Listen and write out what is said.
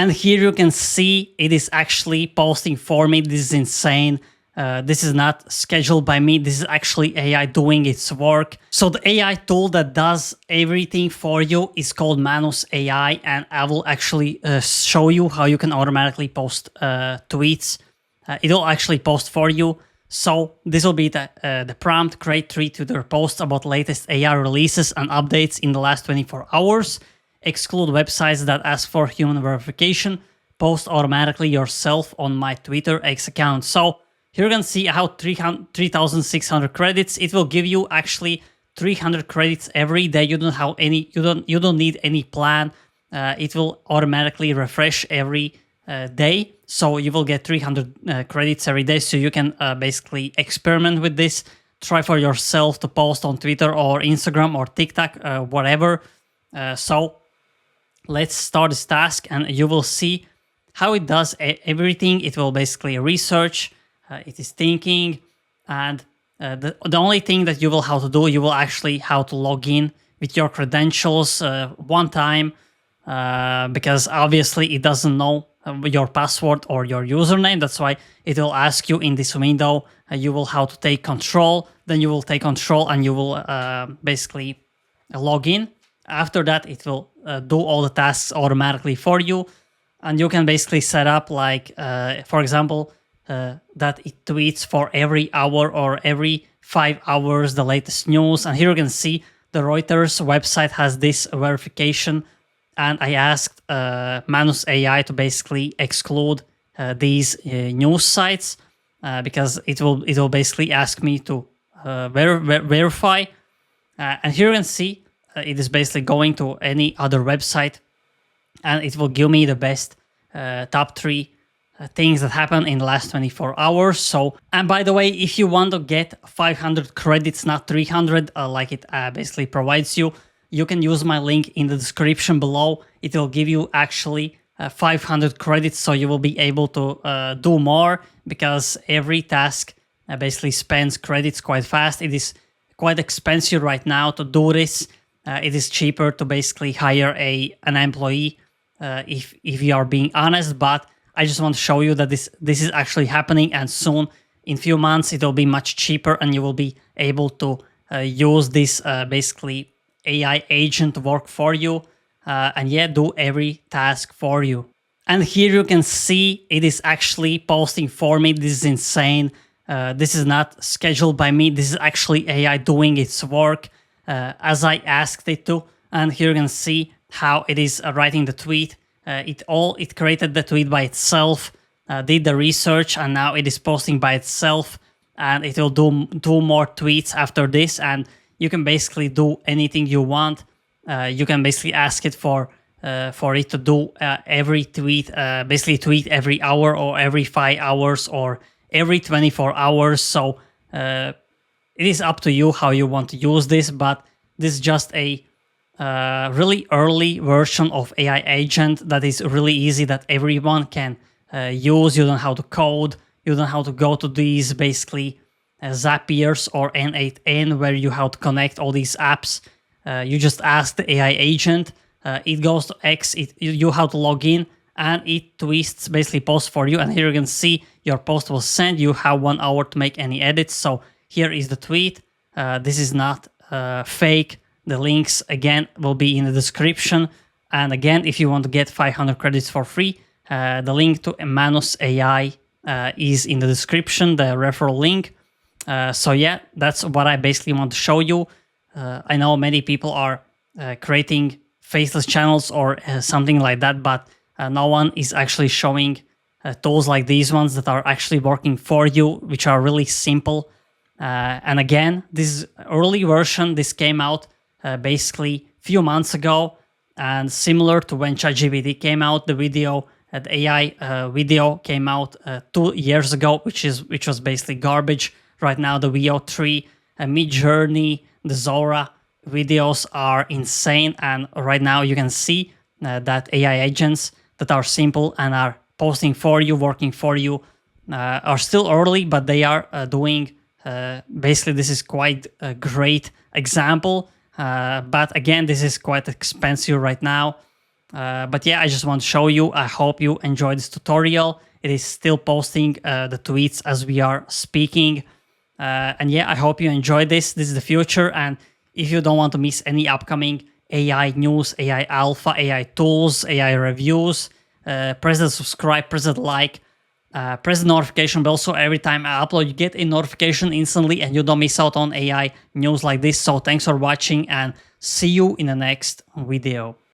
And here you can see it is actually posting for me. This is insane. This is not scheduled by me. This is actually AI doing its work. So the AI tool that does everything for you is called Manus AI, and I will actually show you how you can automatically post tweets. It will actually post for you. So this will be the prompt: create 3 Twitter posts about latest AI releases and updates in the last 24 hours. Exclude websites that ask for human verification. Post automatically yourself on my Twitter X account. So here you can see how 3,600 credits. It will give you actually 300 credits every day. You don't have any. You don't need any plan. It will automatically refresh every day. So you will get 300 credits every day. So you can basically experiment with this. Try for yourself to post on Twitter or Instagram or TikTok, whatever. So let's start this task, and you will see how it does everything. It will basically research. It is thinking, and the only thing that you will have to do, you will actually have to log in with your credentials one time, because obviously it doesn't know your password or your username. That's why it will ask you in this window. You will have to take control. Then you will take control and you will basically log in. After that, it will do all the tasks automatically for you, and you can basically set up like, for example, that it tweets for every hour or every 5 hours the latest news. And here you can see the Reuters website has this verification, and I asked Manus AI to basically exclude these news sites because it will basically ask me to verify. And here you can see it is basically going to any other website, and it will give me the best top 3 things that happen in the last 24 hours. So, and by the way, if you want to get 500 credits, not 300, like it basically provides you, you can use my link in the description below. It will give you actually 500 credits, so you will be able to do more, because every task basically spends credits quite fast. It is quite expensive right now to do this. It is cheaper to basically hire an employee, if you are being honest, but I just want to show you that this is actually happening, and soon, in few months, it will be much cheaper, and you will be able to use this basically AI agent to work for you, and yeah, do every task for you. And here you can see it is actually posting for me. This is insane. This is not scheduled by me. This is actually AI doing its work as I asked it to. And here you can see how it is writing the tweet. It created the tweet by itself, did the research, and now it is posting by itself, and it will do more tweets after this. And you can basically do anything you want. You can basically ask it for it to do every tweet, basically tweet every hour or every 5 hours or every 24 hours. So it is up to you how you want to use this, but this is just a really early version of AI agent that is really easy, that everyone can use. You don't have to code. You don't have to go to these basically Zapiers or N8N where you have to connect all these apps. You just ask the AI agent. It goes to X. You have to log in, and it twists, basically posts for you. And here you can see your post was sent. You have 1 hour to make any edits. So here is the tweet. This is not fake. The links, again, will be in the description. And again, if you want to get 500 credits for free, the link to Manus AI is in the description, the referral link. So yeah, that's what I basically want to show you. I know many people are creating faceless channels or something like that, but no one is actually showing tools like these ones that are actually working for you, which are really simple. And again, this is early version. This came out basically a few months ago, and similar to when ChatGPT came out, the AI video came out 2 years ago, which was basically garbage. Right now, the VO3, Midjourney, the Zora videos are insane, and right now you can see that AI agents that are simple and are posting for you, working for you, are still early, but they are doing. Basically, this is quite a great example. But again, this is quite expensive right now. But yeah, I just want to show you. I hope you enjoyed this tutorial. It is still posting the tweets as we are speaking. And yeah, I hope you enjoyed this. This is the future. And if you don't want to miss any upcoming AI news, AI alpha, AI tools, AI reviews, press the subscribe, press the like, press the notification bell so every time I upload, you get a notification instantly and you don't miss out on AI news like this. So thanks for watching and see you in the next video.